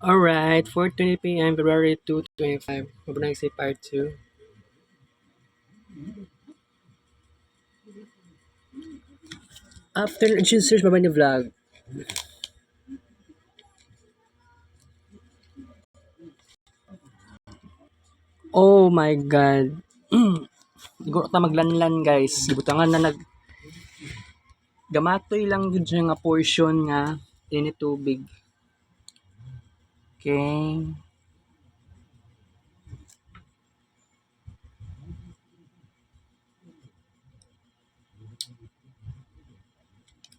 Alright, 4:20 p.m. February 2, 2025. Mabuhay si part 2. After search ba ni vlog? Oh my god. Siguro ta maglanlan guys. Gibutangan na gamatoy lang gud siya nga portion nga ini tubig. Okay.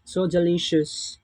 So delicious.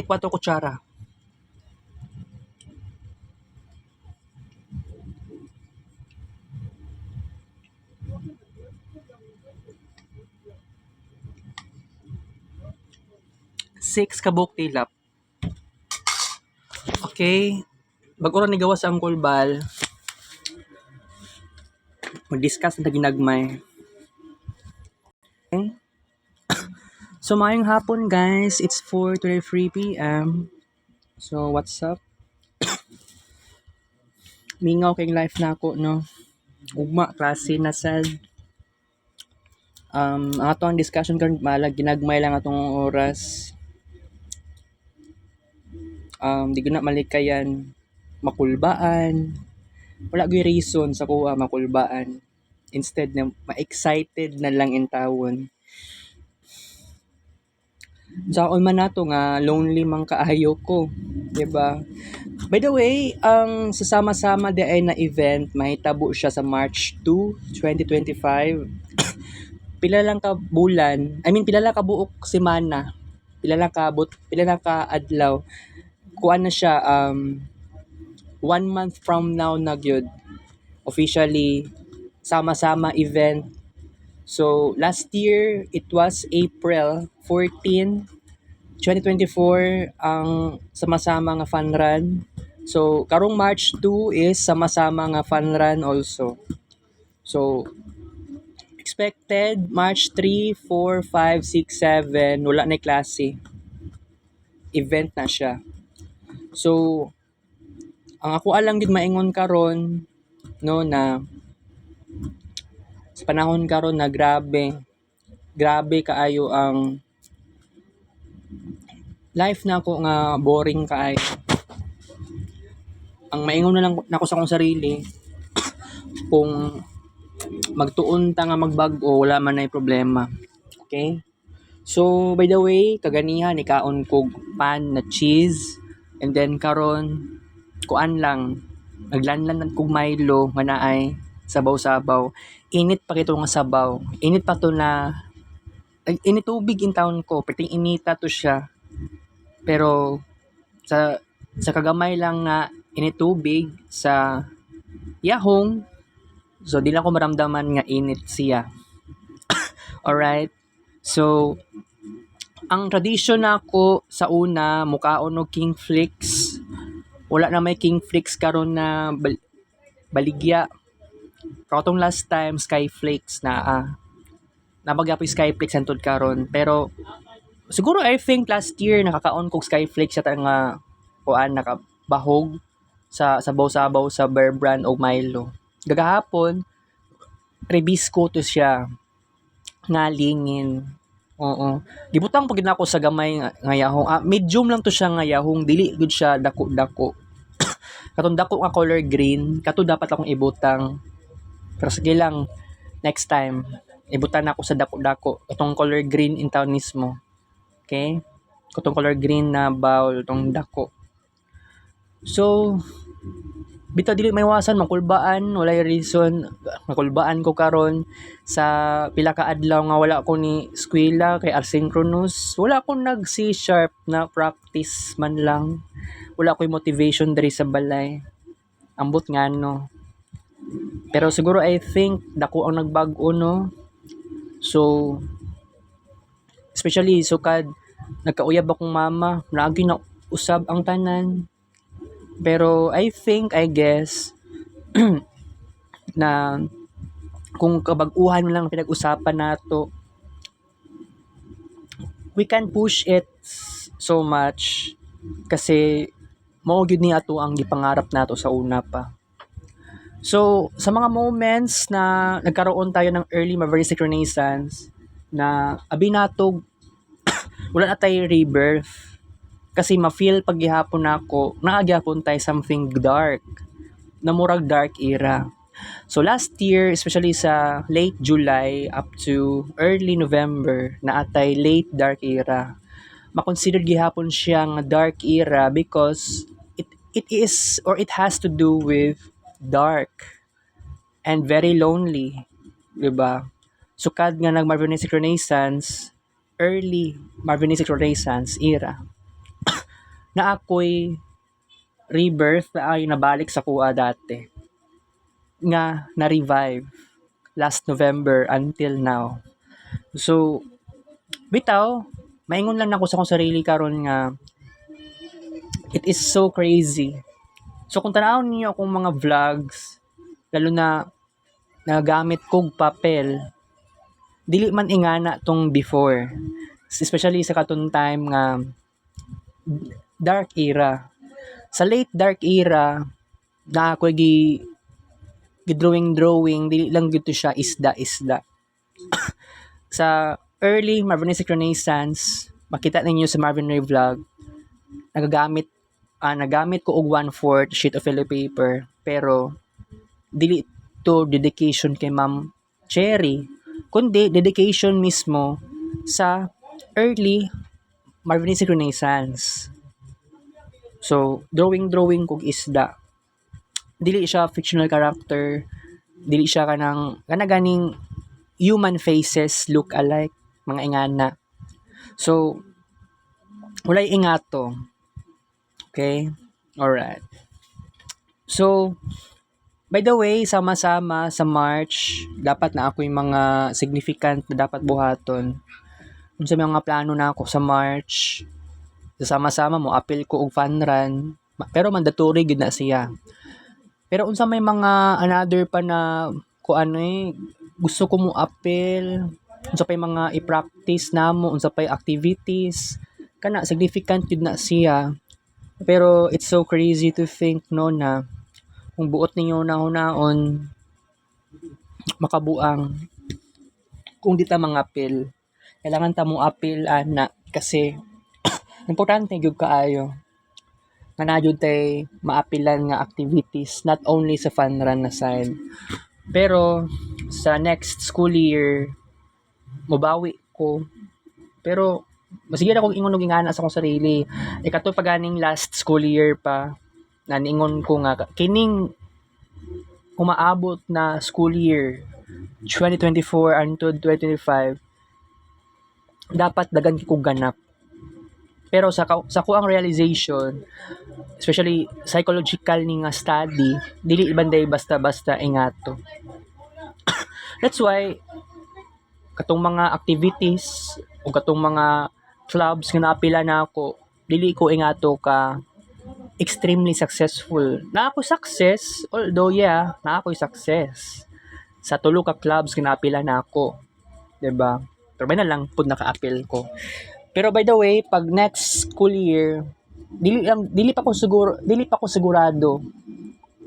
Kwatro kutsara. Six kabuk tilap. Okay. Bago ra ni gawas ang kulbal. Mag-discuss na ginagmay. Okay. So mayong hapon guys, it's 4:23 p.m. So what's up? Mingaw kay life na ako no. Ugma klase na sad. Ato ang discussion karon malag ginagmay lang atong oras. Di ko na malikayan makulbaan. Wala gyud reason sa kuha makulbaan. Instead na ma-excited na lang in tawon. Saon man nato nga lonely man kaayo ko, 'di ba? By the way, ang sasama-sama di ay na event mahitabo siya sa March 2, 2025. Pila lang ka bulan, pila lang ka buok semana, pila lang ka adlaw. Kuan na siya 1 month from now na gyud officially sama-sama event. So last year it was April 14, 2024 ang sama-sama nga fun run. So karong March 2 is sama-sama nga fun run also. So expected March 3, 4, 5, 6, 7 wala na klase. Event na siya. So ang ako alang gid maingon karon no na sa panahon karon na grabe kaayo ang life na ako nga boring kaayo. Ang maingon na lang nako sa akong sarili kung magtuon ta nga magbag-o wala man nay problema. Okay? So by the way, kaganihan ikaon kog pan na cheese and then karon kuan lang naglanlan kog Milo nga naay sabaw-sabaw. Init pa kito nga sabaw. Init pa to na init tubig in town ko, perting inita to siya. Pero sa kagamay lang nga init tubig sa yahong, so di lang ko maramdaman nga init siya. Alright? So Ang tradisyon nako sa una mukaon og King Flix. Wala na may King Flix karon na baligya. Pero atong last time Skyflakes na nabagya po yung Skyflakes antod karon. Pero siguro I think last year nakakaon kog Skyflakes sa nga kuan nakabahog sa sabaw-sabaw sa Bear Brand o Milo. Gagahapon Rebisco to siya ngalingin. Oo. Gibutang pag ako sa gamay nga yahong. Medium lang to siya nga yahong, dili gud siya dako-dako. Katong dako nga color green, kato dapat akong ibutang. Pero sige lang, next time, ibutan ako sa dako-dako. Katong color green in town mismo. Okay? Katong color green na bowl, tong dako. So, bitaw dili may iwasan makulbaan, walay reason makulbaan ko karon sa pila ka adlaw nga wala ko ni eskwela kay asynchronous, wala ko nag C# na practice man lang, wala ko motivation diri sa balay, ambot ngano. Pero siguro I think dako ang nagbag-o no, so especially sukad nagkauyab akong mama, lagi na usab ang tanan. Pero I guess na kung kabag-uhan lang pinag-usapan nato, we can push it so much kasi mao gyud ni ato ang gipangarap nato sa una pa. So, sa mga moments na nagkaroon tayo ng early Mavernistic Renaissance na abi nato wala na tayo rebirth kasi ma-feel paghihapon nako naagyapon tayo something dark na murag dark era. So last year, especially sa late July up to early November, na atay late dark era. Makonsider gihapon siya nga dark era because it is or it has to do with dark and very lonely, 'di ba? Sukad nga nag Marvinistic Renaissance, early Marvinistic Renaissance era. Na ako'y rebirth na ay nabalik sa kuha dati nga na-revive last November until now. So, bitaw, maingon lang ako sa akong sarili karon nga it is so crazy. So, kung tanawon niyo akong mga vlogs, lalo na nagamit kog papel, dili man ingana tong before. Especially sa katong time nga dark era. Sa late dark era, na ako drawing, dili lang gito siya isda. Sa early Marvinistic Renaissance, makita ninyo sa Marvin Ray vlog, nagamit ko og 1/4 sheet of yellow paper, pero dili to dedication kay Ma'am Cherry, kundi dedication mismo sa early Marvinistic Renaissance. So, drawing kog isda. Dili siya fictional character, dili siya ganing human faces look alike, mga ingana. So, walay ingato. Okay? Alright. So, by the way, sama-sama sa March, dapat na ako yung mga significant na dapat buhaton. Kung sa mga plano na ako sa March, sama-sama mo appeal ko og fun run, pero mandatory gid na siya. Pero unsa may mga another pa na gusto ko mo appeal, unsa pay mga i-practice namo, unsa pay activities, kana significant gid na siya. Pero it's so crazy to think no na kung buot ninyo naon makabuang kung di ta mga appeal, kailangan ta mo appeal ana kasi importante gyud kaayo nga na jud tay maapilan nga activities not only sa fun run na side. Pero sa next school year mobawi ko. Pero masige na kong ingon og ingana sa akong sarili. Ikato pa ganing last school year pa na niingon ko nga kining umaabot na school year 2024 until 2025 dapat dagan kog ganap. Pero sa ko ang realization, especially psychological ni nga study, dili banday basta-basta ingato. That's why katong mga activities o katong mga clubs nga naapila na ako, dili ko ingato ka extremely successful. Na ako success, although na ako success. Sa tulo ka clubs nga naapila na ako, 'di ba? Pero may na lang pud naka-appeal ko. Pero by the way, pag next school year, dili pa ko sigurado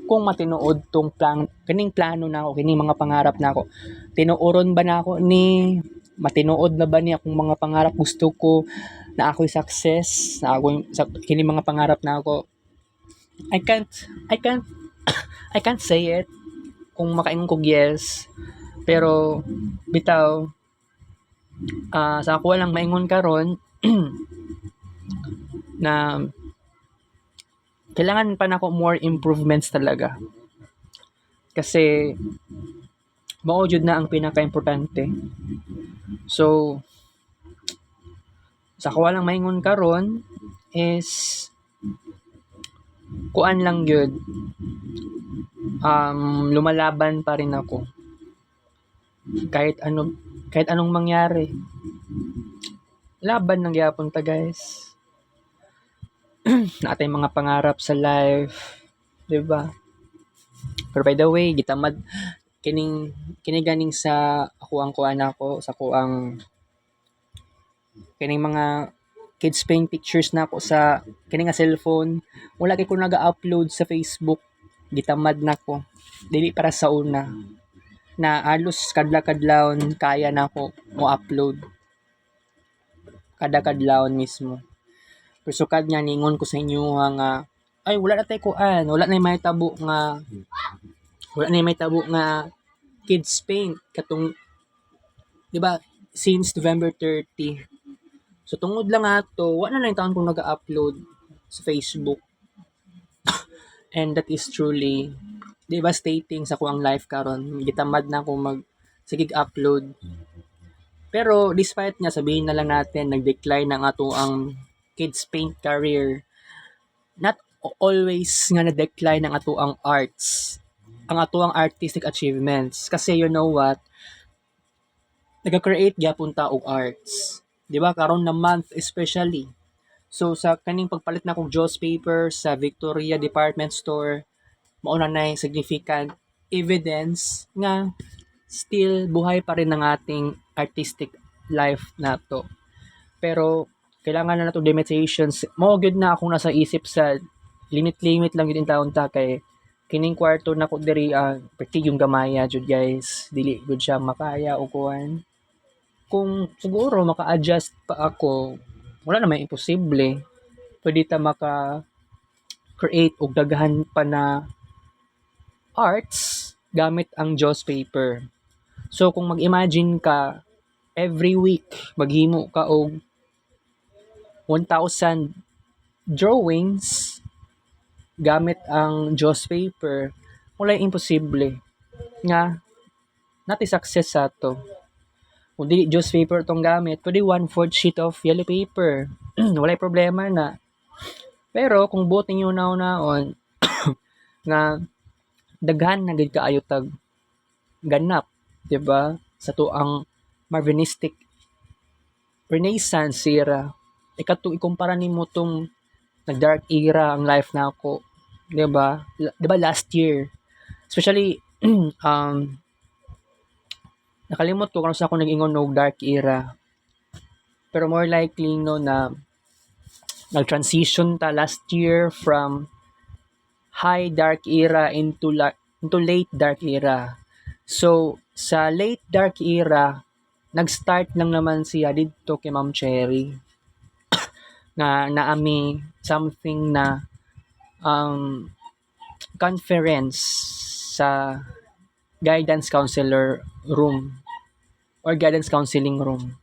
kung matinuod tong kining plano na ako, kining mga pangarap na ako. Tinuoron ba na ako ni matinuod na ba ni akong mga pangarap, gusto ko na ako'y success, na ako kining mga pangarap na ako. I can't I can't I can't say it kung makaingon kog yes. Pero bitaw, sa ako lang maingon karon na kailangan pa nako more improvements talaga. Kasi mao jud na ang pinaka-importante. So sa ako lang maingon karon is kuan lang gyud, lumalaban pa rin ako kahit anong mangyari. Laban lang gyapon ta, guys. Natay mga pangarap sa life, 'di ba? Pero by the way, gitamad kini ganing sa ako ang kuan ako, sa ako ang kining mga kids paint pictures na ako sa kining nga cellphone. Wala kay ko naga-upload sa Facebook. Gitamad na ko. Dili para sa una. Na halos kadlaw-kadlawon kaya na ako mo upload. Kada kadlawon mismo. Pero sukad nga ningon ko sa inyo nga ay wala na tay kuan, wala na may tabo nga kids paint katong, 'di ba, since November 30. So tungod lang ato, wala na lang taon kong naga-upload sa Facebook. And that is truly devastating sa kuang life karon. Gitamad na ako sigig upload. Pero despite nga sabihin na lang natin nag-decline ang ato ang kids paint career, not always nga na-decline ang ato ang arts, ang ato ang artistic achievements. Kasi you know what, nag-create gyapon ta og arts. 'Di ba karon na month especially. So sa kaning pagpalit na kog Joss paper sa Victoria Department Store, mao na nay significant evidence nga still buhay pa rin ang ating artistic life nato. Pero kailangan na nato limitations. Mao gyud na akong nasa isip sa limit lang gyud in taon ta kay kining kwarto na ko diri perti yung gamaya jud, guys. Dili gud siya makaya og kuan. Kung siguro maka-adjust pa ako, wala naman imposible. Pwede ta maka-create og daghan pa na arts gamit ang Joss paper. So kung mag-imagine ka, every week maghimo ka og 1,000 drawings gamit ang Joss paper, wala imposible nga nati success sa to. Kung di Joss paper tong gamit, pwede 1/4 sheet of yellow paper. Walay problema na. Pero kung buot ninyo naon nga daghan na gid kaayo tag ganap, 'di ba? Sa tuang Marvinistic Renaissance era. Ikato ikumpara nimo tong nag-dark era ang life na ako, 'di ba? 'Di ba last year, especially nakalimot ko kung sa ako nag-ingon og dark era. Pero more likely no na nag-transition ta last year from high dark era into late dark era. So sa late dark era, nag-start lang naman siya didto kay Ma'am Cherry na naami something na conference sa guidance counselor room or guidance counseling room.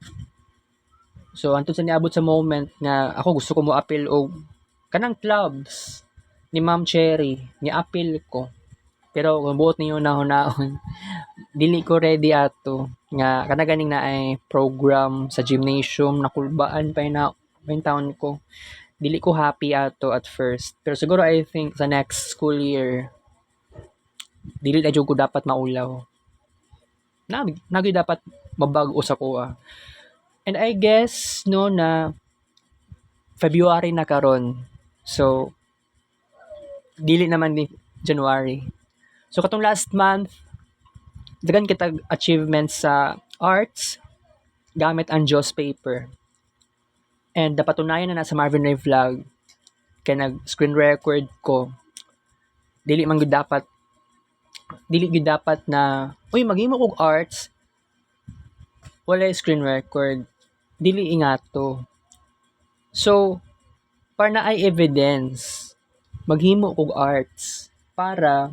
So antud sa niabot sa moment nga ako gusto ko mo appeal og kanang clubs ni Ma'am Cherry, ni appeal ko. Pero kung buot niyo nahon dili ko ready ato nga kana ganing na ay program sa gymnasium nakulbaan pa na yung taon ko. Dili ko happy ato at first. Pero siguro I think sa next school year dili na jud ko dapat maulaw. Nagi dapat mabag-o sa kuha. And I guess no na February na karon. So dili naman ni January. So katong last month, dagan kita achievements sa arts gamit ang Joss paper. And napatunayan na sa Marvin Ray Vlog kay nag screen record ko. Dili man gud dapat na uy maghimo og arts wala screen record. Dili ingato. So para na ay evidence maghimo og arts para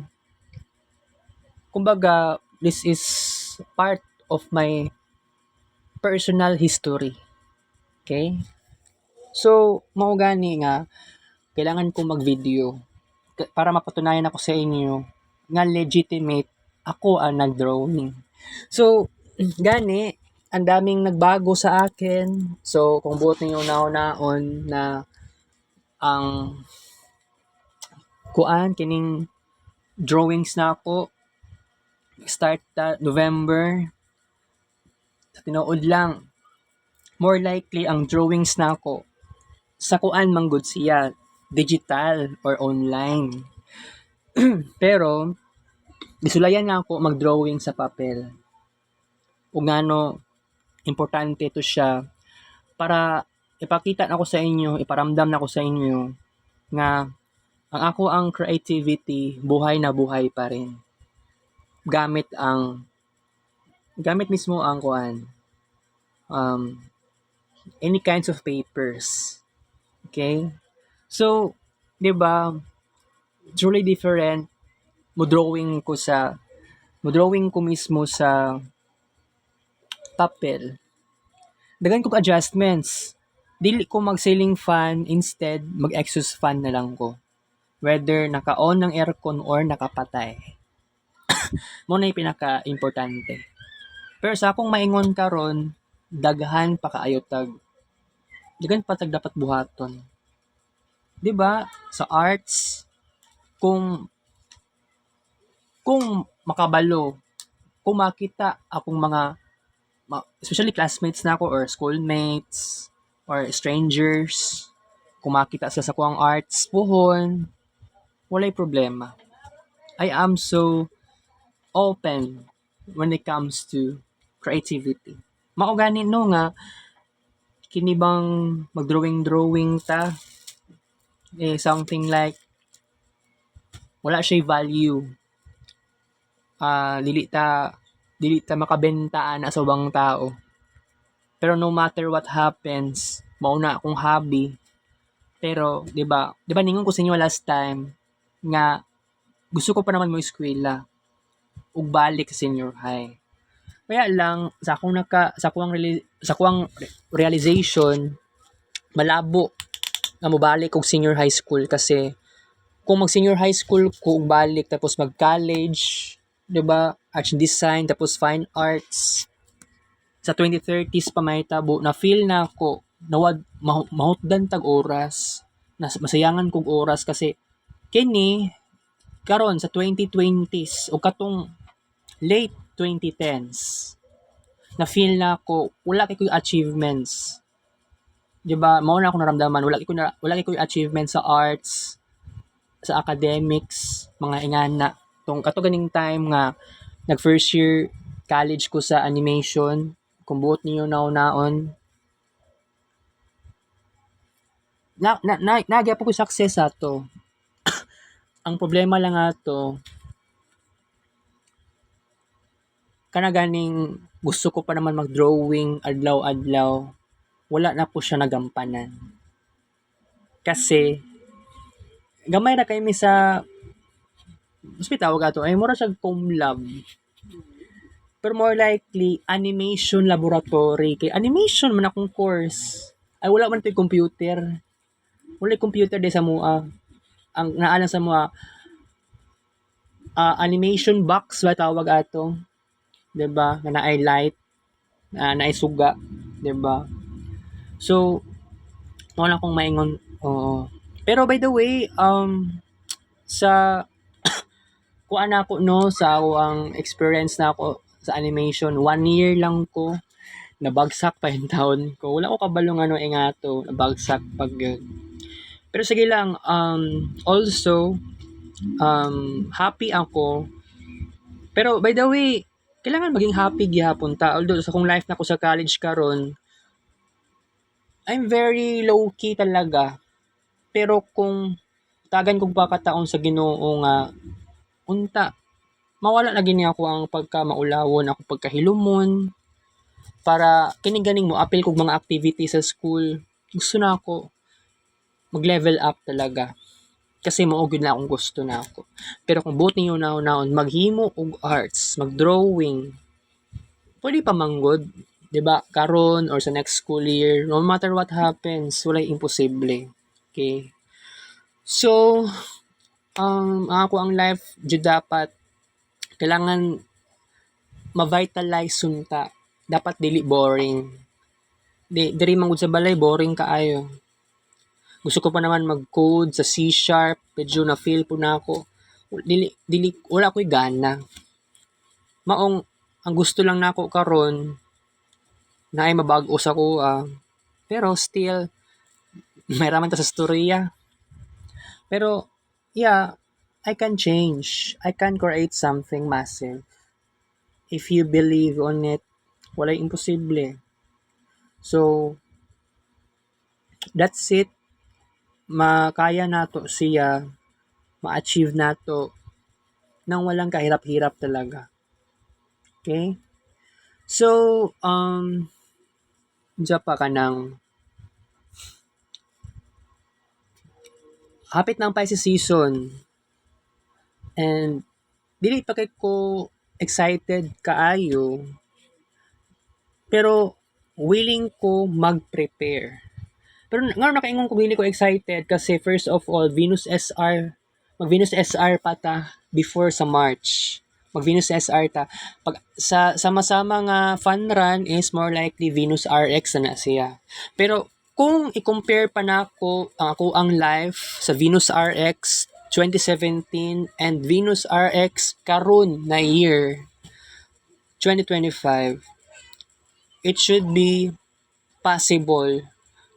kumbaga this is part of my personal history. Okay? So, mao gani nga kailangan ko mag-video para mapatunayan ako sa inyo nga legitimate ako ang nag-drawing. So, gani ang daming nagbago sa akin. So, kung buot ninyo naon na ang kining drawings na ako start November sa tinuod lang more likely ang drawings na ako sa man gud siya digital or online. Pero gisulayan na ako mag-drawing sa papel. Ug ngano importante to siya para ipakita na ko sa inyo, iparamdam na ko sa inyo nga ang ako ang creativity buhay na buhay pa rin. Gamit mismo ang any kinds of papers. Okay? So, 'di ba? Truly different mo drawing ko mismo sa papel. Dagan ko adjustments. Dili ko mag ceiling fan, instead mag-exhaust fan na lang ko. Whether naka-on ng aircon or nakapatay. Mo na yung pinaka-importante. Pero sa akong maingon karon, daghan pa kaayo daghan pa dapat buhaton. 'Di ba? Sa arts kung makabalo, kung makita akong mga especially classmates na ako or schoolmates or strangers, kung makita sa kuang arts puhon, walay problema. I am so open when it comes to creativity. Mao gani no nga kini bang mag-drawing ta something like wala siya value. Dili ta makabenta na sa ubang tao. Pero no matter what happens, mauna akong hobby. Pero 'di ba ningon ko sa inyo last time nga gusto ko pa naman mo eskwela ug balik sa senior high. Kaya lang sa akong realization malabo nga mobalik og senior high school kasi kung mag senior high school ko ug balik tapos mag college, 'di ba? Arts and design tapos fine arts. Sa 2030s pa may tabo na feel na ako nawad mahutdan tag oras. Masayangan kog oras kasi kini karon sa 2020s o katong late 2010s na feel na ako wala kay achievements. 'Di ba? Mao na ako naramdaman wala kay achievements sa arts, sa academics, mga ingana. Kato ganing time nga nag first year college ko sa animation, kung buot niyo naon nagya po ko success ato. Ang problema lang ato kana ganing gusto ko pa naman mag-drawing adlaw-adlaw, wala na po siya nagampanan. Kasi gamay na kay mi sa tawag ato ay mura siya cum lab. Pero more likely animation laboratory kay animation man akong course. Ay wala man tay computer. Wala computer di sa mua. Ang naalang sa mga animation box ba tawag ato. 'Di ba? Na naay light, naay suga, 'di ba? So wala akong maingon. Oo. Pero by the way, sa kuan ako no sa ako ang experience na ako sa animation, 1 year lang ko nabagsak pa yung taon ko. Wala ko kabalong ano nga to, nabagsak pag pero sige lang, also, happy ako. Pero by the way, kailangan maging happy gihapon ta. Although sa kung life na ko sa college karon, I'm very low key talaga. Pero kung tagan kong pakataon sa Ginoo nga unta mawala na gini ako ang pagka maulawon, ako pagkahilumon para kining ganing mo apil kog mga activity sa school. Gusto na ako mag-level up talaga. Kasi mao gyud na akong gusto na ako. Pero kung buot ninyo naon maghimo og arts, mag-drawing, pwede pa manggod, 'di ba? Karon or sa next school year, no matter what happens, walay imposible. Okay? So, ako ang life jud dapat kailangan ma-vitalize sunta. Dapat dili boring. Diri man gud sa balay boring kaayo. Gusto ko pa naman mag-code sa C#, medyo na feel po na ako. Dili wala ko'y gana. Maong ang gusto lang nako karon na ay mabag-o sa kuha. Pero still may raman ta sa storya. Pero yeah, I can change. I can create something massive. If you believe on it, wala imposible. So, that's it. Makaya nato siya, ma-achieve nato nang walang kahirap-hirap talaga. Okay? So, diya pa ka ng hapit ng Pisces season and dili pa kay ko excited kaayo pero willing ko mag-prepare. Pero ngayon nakaingon ko hindi ko excited kasi first of all, mag-Venus SR pa ta before sa March. Mag-Venus SR ta. Pag sa sama-sama nga fun run is more likely Venus RX na siya. Pero kung i-compare pa nako ako ang life sa Venus RX 2017 and Venus RX karon na year 2025, it should be possible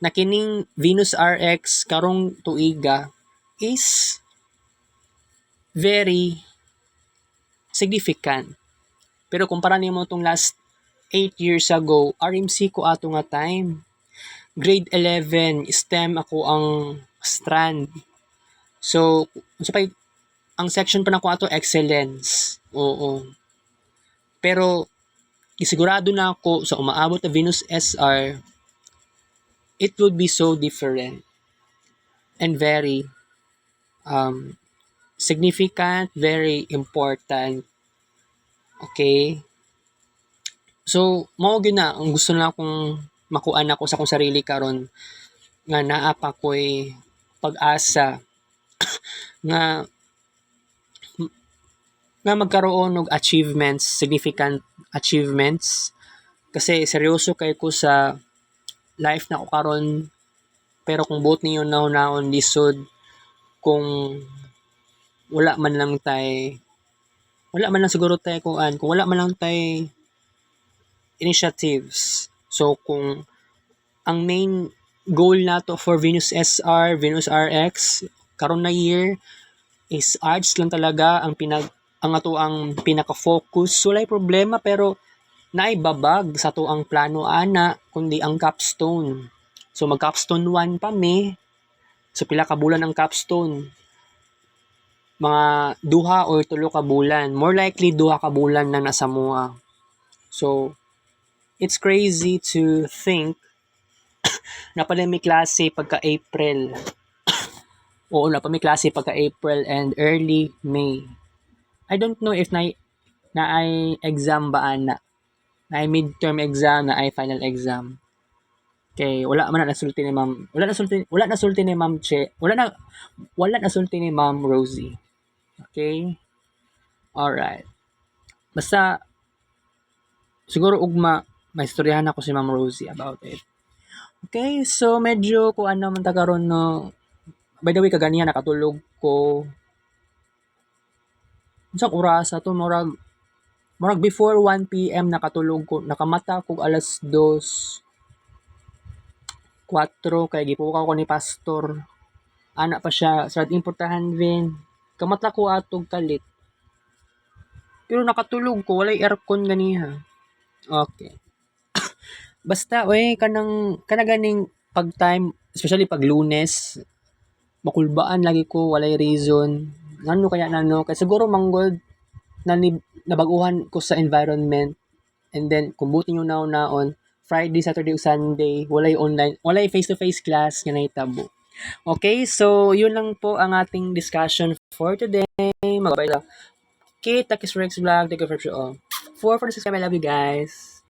na kining Venus RX karong tuiga is very significant. Pero kumpara nimo tong last 8 years ago, RMC ko ato nga time. Grade 11, STEM ako ang strand. So, ang section pa na ko ato, excellence. Oo. Pero, isigurado na ako sa umaabot na Venus SR, it would be so different and very significant, very important. Okay? So, mao gyud na ang gusto na akong makuan ako sa akong sarili karon nga naa pa ko'y pag-asa nga magkaroon og achievements, significant achievements kasi seryoso kay ko sa life na ko karon pero kung buot niyo naon lisod kung wala man lang siguro kung wala man lang tay initiatives. So kung ang main goal nato for Venus SR, Venus RX karon na year is arts lang talaga ang ato ang pinaka-focus. Walay problema pero naibabag sa to ang plano ana kundi ang capstone. So mag capstone 1 pa mi. So pila ka bulan ang capstone? Mga 2 or 3 ka bulan. More likely 2 ka bulan na nasa mua. So it's crazy to think na pala may klase pagka April. Oo, na pa may klase pagka April and early May. I don't know if na ay exam ba ana. Na ay midterm exam, na ay final exam. Okay, wala man na sulti ni Ma'am. Wala na sulti ni Ma'am Che. Wala na sulti ni Ma'am Rosie. Okay? Alright. Basta siguro ugma may istoryahan ako si Ma'am Rosie about it. Okay, so medyo kung ano man ta karon no. By the way, kaganiya nakatulog ko. Unsang oras to murag Murag before 1 PM nakatulog ko, nakamata ko alas 2, 4 kay gipukaw ko ni pastor. Ana pa siya, sa importahan din. Kamata ko atog kalit. Pero nakatulog ko, walay aircon ganiha. Okay. Basta, kanaganing pag time, especially pag Lunes, makulbaan lagi ko, walay reason. Nano, kaya siguro manggod, nabaguhan ko sa environment. And then, kung buti yung naon, Friday, Saturday, Sunday, walay online, walay face-to-face class nga nahitabo. Okay, so yun lang po ang ating discussion for today. Mag-bye lang. Okay, Takis Rex Vlog, take care for sure. 4 for the subscribe, I love you guys.